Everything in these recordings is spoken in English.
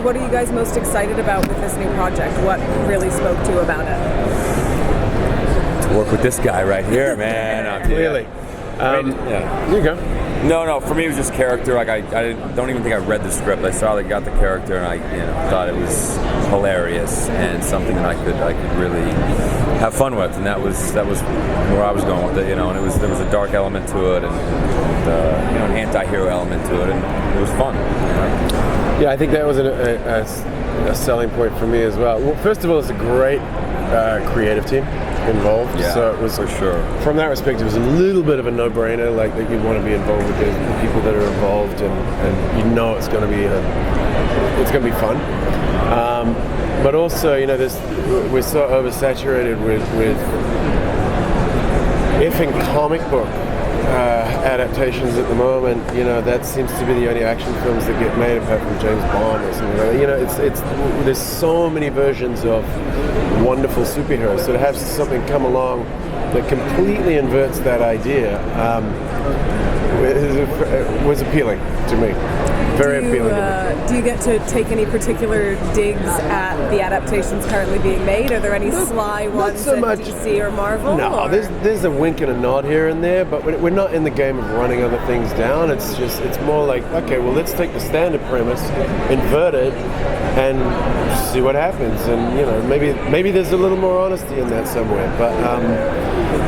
what are you guys most excited about with this new project? What really spoke to you about it? To work with this guy right here, man. Clearly. Yeah. Here you go. No, for me it was just character. Like I don't even think I read the script. I saw they got the character, and I thought it was hilarious and something that I could really have fun with, and that was where I was going with it, and there was a dark element to it, and an anti-hero element to it, and it was fun. Yeah, I think that was a selling point for me as well. Well, first of all, it's a great creative team involved, so it was for sure. From that respect, it was a little bit of a no-brainer, like that you want to be involved with the people that are involved, and it's going to be fun. But also, we're so oversaturated with effing comic book adaptations at the moment. That seems to be the only action films that get made apart from James Bond or something like that. There's so many versions of wonderful superheroes. So to have something come along that completely inverts that idea was appealing to me. Very appealing to me. Do you get to take any particular digs at the adaptations currently being made? Are there any sly ones so at much. DC or Marvel? No, there's a wink and a nod here and there, but we're not in the game of running other things down. It's more like, okay, well, let's take the standard premise, invert it, and see what happens. And maybe there's a little more honesty in that somewhere.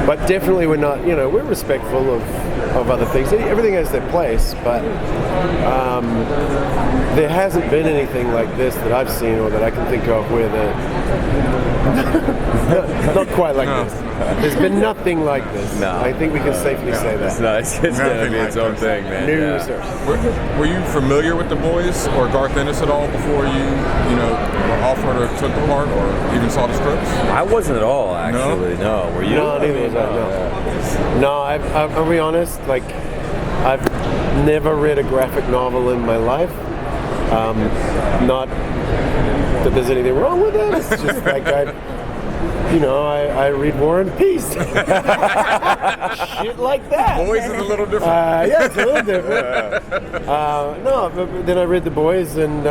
But definitely we're not. We're respectful of other things. Everything has their place, but there hasn't been anything like this that I've seen or that I can think of where not quite like this. There's been nothing like this. No. I think we can safely say that. It's nice. It's definitely its own thing, man. New research. Were you familiar with the boys or Garth Ennis at all before you were offered or took the part or even saw the scripts? I wasn't at all, actually. No. Were you? No, neither was I. No, I'll be honest. Like, I've never read a graphic novel in my life. Not that there's anything wrong with it. It's just like I read War and Peace. Shit like that. Boys is a little different. Yeah, it's a little different. No, but then I read The Boys, and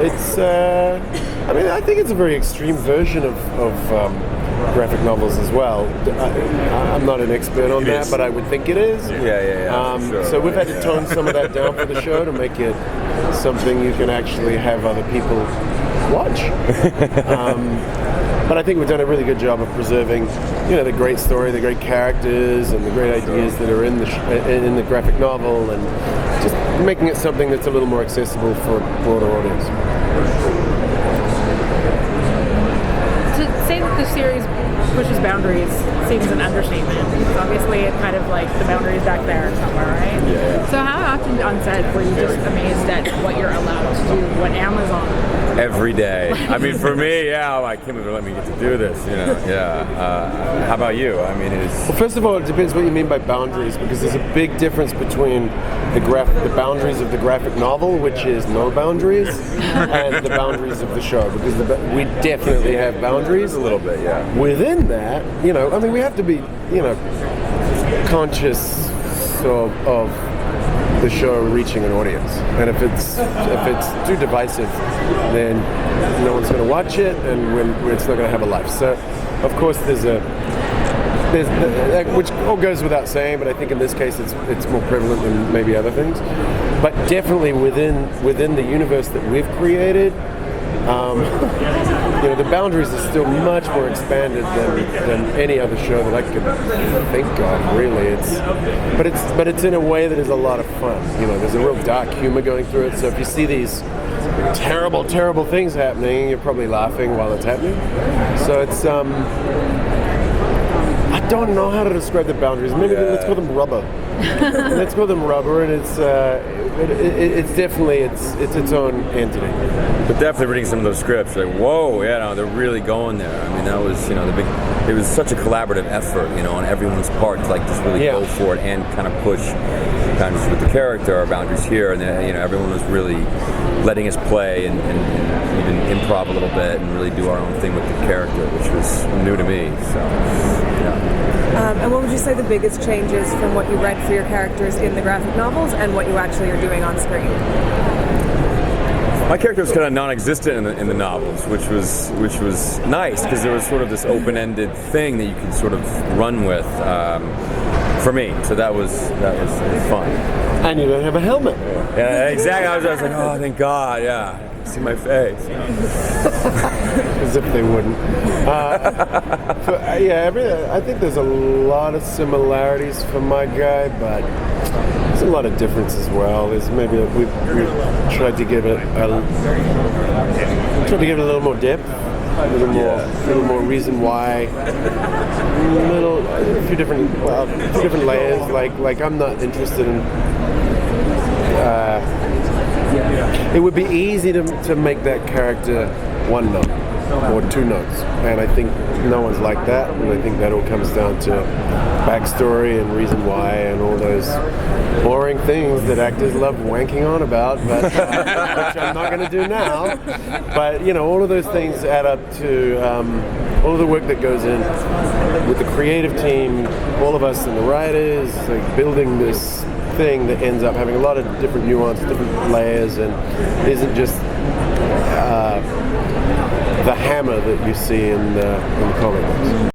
it's. I think it's a very extreme version of graphic novels as well. I'm not an expert on that, but I would think it is. Yeah. Sure. So we've had to tone some of that down for the show to make it something you can actually have other people watch. But I think we've done a really good job of preserving, the great story, the great characters, and the great ideas that are in the graphic novel, and just making it something that's a little more accessible for a broader audience. To say that the series pushes boundaries seems an understatement. Because obviously, it's kind of like the boundaries back there somewhere, right? Yeah. So how often on set were you just amazed at what you're allowed to do, what Amazon? Every day. I mean, for me, I can't believe they let me get to do this. How about you? Well, first of all, it depends what you mean by boundaries, because there's a big difference between the boundaries of the graphic novel, which is no boundaries, and the boundaries of the show, because we definitely have boundaries. A little bit, yeah. Within that, we have to be, conscious of the show reaching an audience, and if it's too divisive, then no one's going to watch it, and it's not going to have a life. So, of course, there's which all goes without saying, but I think in this case it's more prevalent than maybe other things. But definitely within the universe that we've created, the boundaries are still much more expanded than any other show that I could think of. Really, but it's in a way that is a lot of fun. There's a real dark humor going through it. So if you see these terrible, terrible things happening, you're probably laughing while it's happening. So it's I don't know how to describe the boundaries. Maybe let's call them rubber. Let's call them rubber, and it's definitely its own entity. But definitely reading some of those scripts, like, whoa, they're really going there. That was, it was such a collaborative effort, on everyone's part to just really go for it and kind of push boundaries with the character, our boundaries here, and then, everyone was really letting us play and even improv a little bit and really do our own thing with the character, which was new to me. So, and what would you say the biggest changes from what you read for your characters in the graphic novels and what you actually are doing on screen? My character was kind of non-existent in the novels, which was nice because there was sort of this open-ended thing that you could sort of run with for me. So that was fun. And you don't have a helmet. Yeah, exactly. I was like, oh, thank God. Yeah, see my face. As if they wouldn't. I think there's a lot of similarities for my guy, but there's a lot of difference as well. There's maybe we tried to give it a little more depth, a little more reason why, a few different layers. Like I'm not interested in. It would be easy to make that character one note or two notes, and I think no one's like that. And I think that all comes down to backstory and reason why and all those boring things that actors love wanking on about, but which I'm not going to do now. But all of those things add up to all of the work that goes in with the creative team, all of us and the writers, like building this thing that ends up having a lot of different nuances, different layers, and isn't just the hammer that you see in the comic books.